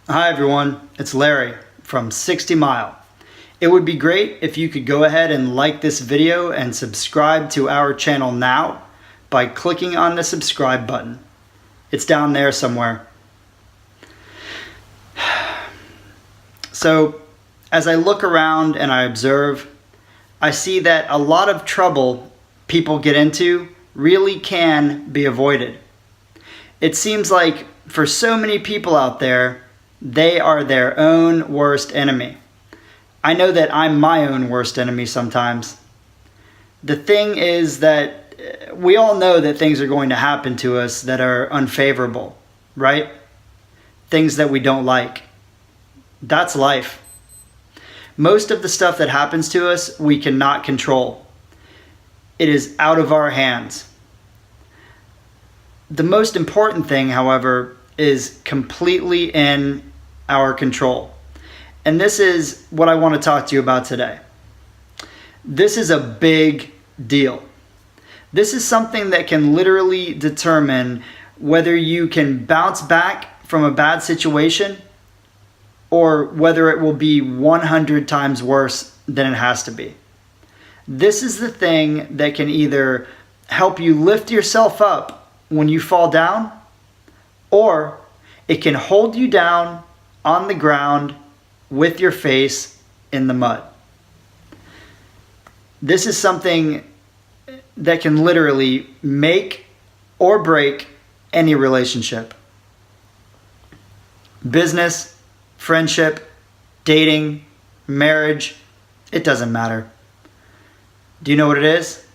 Hi everyone, it's Larry from 60 Mile. It would be great if you could go ahead and like this video and subscribe to our channel now by clicking on the subscribe button. It's down there somewhere. So, as I look around and I observe, I see that a lot of trouble people get into really can be avoided. It seems like for so many people out there, they are their own worst enemy. I know that I'm my own worst enemy sometimes. The thing is that we all know that things are going to happen to us that are unfavorable, right? Things that we don't like. That's life. Most of the stuff that happens to us, we cannot control. It is out of our hands. The most important thing, however, is completely in our control. And this is what I want to talk to you about today. This is a big deal. This is something that can literally determine whether you can bounce back from a bad situation or whether it will be 100 times worse than it has to be. This is the thing that can either help you lift yourself up when you fall down, or it can hold you down on the ground with your face in the mud. This is something that can literally make or break any relationship. Business, friendship, dating, marriage, it doesn't matter. Do you know what it is?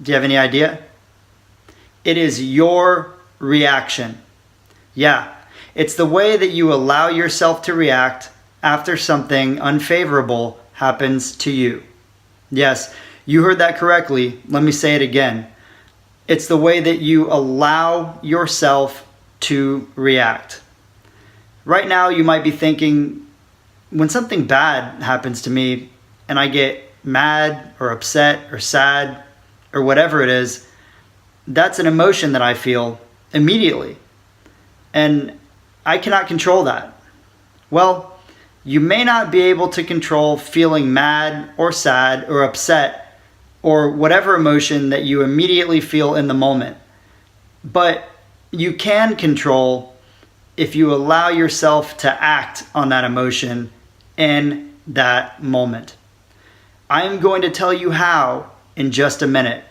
Do you have any idea? It is your reaction. Yeah, it's the way that you allow yourself to react after something unfavorable happens to you. Yes, you heard that correctly. Let me say it again. It's the way that you allow yourself to react. Right now, you might be thinking, when something bad happens to me and I get mad or upset or sad or whatever it is, that's an emotion that I feel immediately. And I cannot control that. Well, you may not be able to control feeling mad or sad or upset or whatever emotion that you immediately feel in the moment. But you can control if you allow yourself to act on that emotion in that moment. I am going to tell you how in just a minute.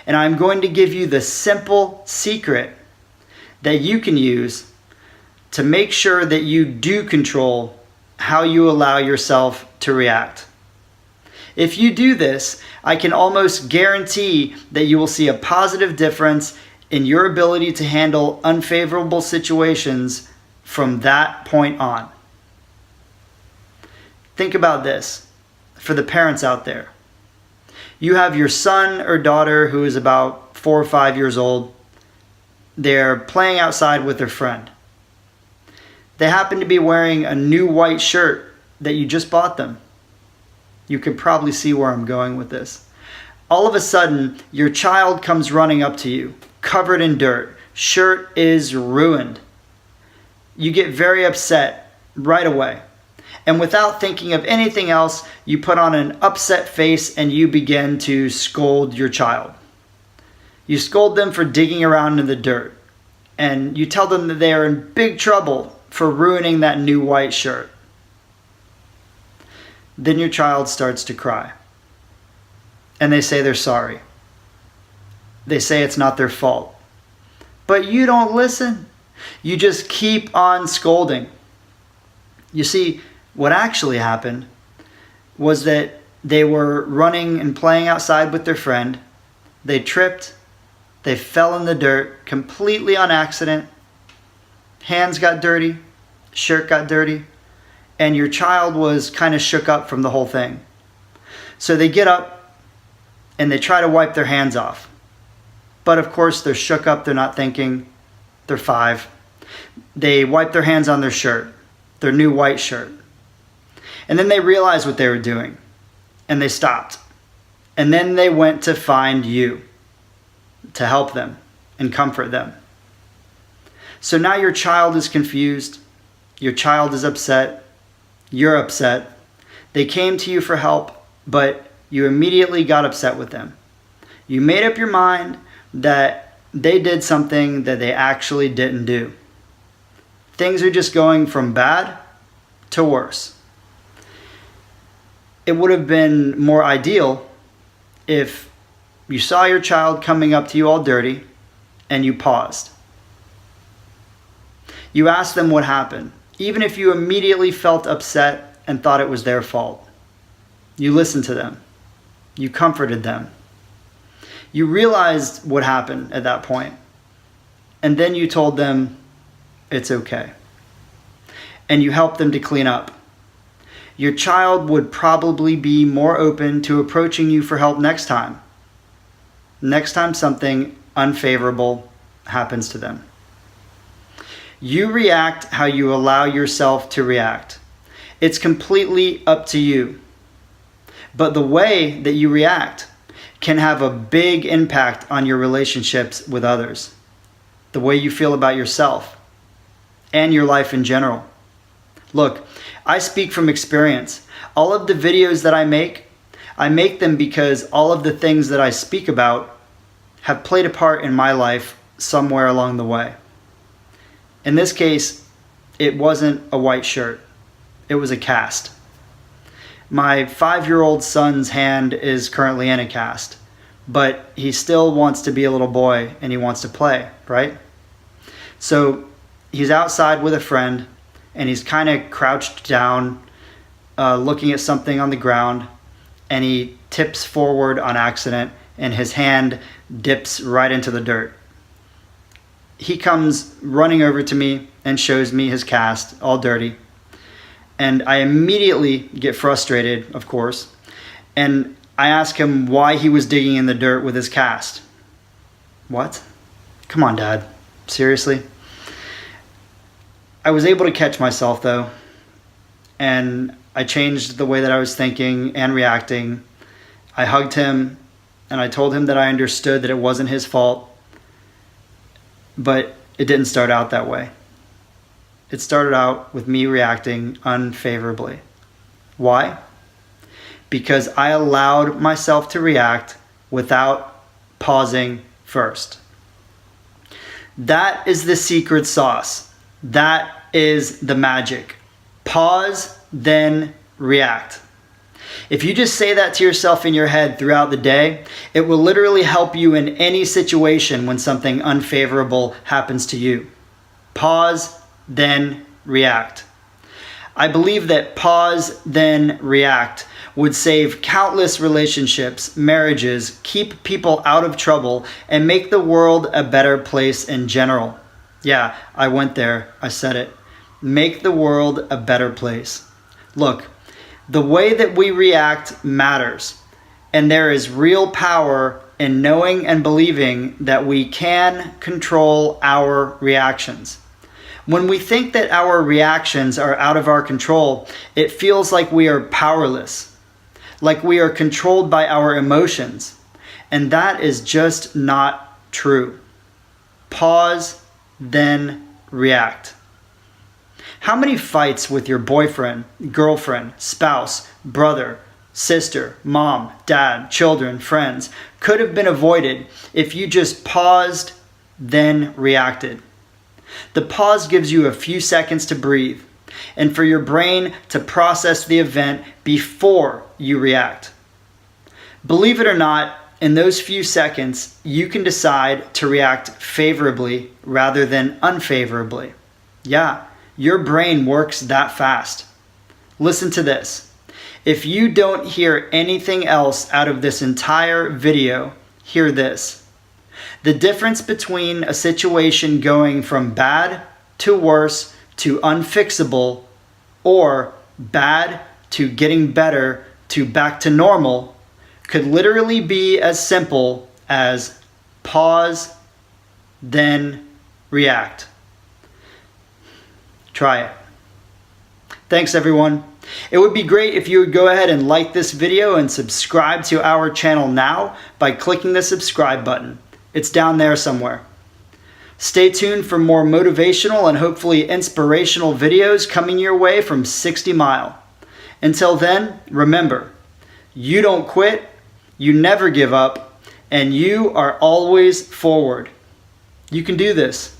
And I'm going to give you the simple secret that you can use to make sure that you do control how you allow yourself to react. If you do this, I can almost guarantee that you will see a positive difference in your ability to handle unfavorable situations from that point on. Think about this for the parents out there. You have your son or daughter who is about 4 or 5 years old. They're playing outside with their friend. They happen to be wearing a new white shirt that you just bought them. You can probably see where I'm going with this. All of a sudden, your child comes running up to you, covered in dirt. Shirt is ruined. You get very upset right away. And without thinking of anything else, you put on an upset face and you begin to scold your child. You scold them for digging around in the dirt. And you tell them that they are in big trouble for ruining that new white shirt. Then your child starts to cry. And they say they're sorry. They say it's not their fault. But you don't listen. You just keep on scolding. You see, what actually happened was that they were running and playing outside with their friend. They tripped. They fell in the dirt completely on accident. Hands got dirty. Shirt got dirty. And your child was kind of shook up from the whole thing. So they get up and they try to wipe their hands off. But of course, they're shook up. They're not thinking. They're 5. They wipe their hands on their shirt, their new white shirt. And then they realized what they were doing. And they stopped. And then they went to find you to help them and comfort them. So now your child is confused. Your child is upset. You're upset. They came to you for help, but you immediately got upset with them. You made up your mind that they did something that they actually didn't do. Things are just going from bad to worse. It would have been more ideal if you saw your child coming up to you all dirty and you paused. You asked them what happened, even if you immediately felt upset and thought it was their fault. You listened to them. You comforted them. You realized what happened at that point, and then you told them it's okay. And you helped them to clean up. Your child would probably be more open to approaching you for help next time. Next time something unfavorable happens to them. You react how you allow yourself to react. It's completely up to you. But the way that you react can have a big impact on your relationships with others, the way you feel about yourself, and your life in general. Look, I speak from experience. All of the videos that I make them because all of the things that I speak about have played a part in my life somewhere along the way. In this case, it wasn't a white shirt. It was a cast. My 5-year-old son's hand is currently in a cast, but he still wants to be a little boy and he wants to play, right? So he's outside with a friend and he's kind of crouched down, looking at something on the ground, and he tips forward on accident and his hand dips right into the dirt. He comes running over to me and shows me his cast, all dirty. And I immediately get frustrated, of course, and I ask him why he was digging in the dirt with his cast. What? Come on, Dad. Seriously? I was able to catch myself, though, and I changed the way that I was thinking and reacting. I hugged him, and I told him that I understood that it wasn't his fault, but it didn't start out that way. It started out with me reacting unfavorably. Why? Because I allowed myself to react without pausing first. That is the secret sauce. That is the magic. Pause, then react. If you just say that to yourself in your head throughout the day, it will literally help you in any situation when something unfavorable happens to you. Pause, then react. I believe that pause, then react would save countless relationships, marriages, keep people out of trouble, and make the world a better place in general. Yeah, I went there. I said it. Make the world a better place. Look, the way that we react matters, and there is real power in knowing and believing that we can control our reactions. When we think that our reactions are out of our control, it feels like we are powerless, like we are controlled by our emotions, and that is just not true. Pause, then react. How many fights with your boyfriend, girlfriend, spouse, brother, sister, mom, dad, children, friends could have been avoided if you just paused, then reacted? The pause gives you a few seconds to breathe and for your brain to process the event before you react. Believe it or not, in those few seconds, you can decide to react favorably rather than unfavorably. Yeah, your brain works that fast. Listen to this. If you don't hear anything else out of this entire video, hear this. The difference between a situation going from bad to worse to unfixable, or bad to getting better to back to normal, could literally be as simple as pause, then react. Try it. Thanks, everyone. It would be great if you would go ahead and like this video and subscribe to our channel now by clicking the subscribe button. It's down there somewhere. Stay tuned for more motivational and hopefully inspirational videos coming your way from 60 Mile. Until then, remember, you don't quit, you never give up, and you are always forward. You can do this.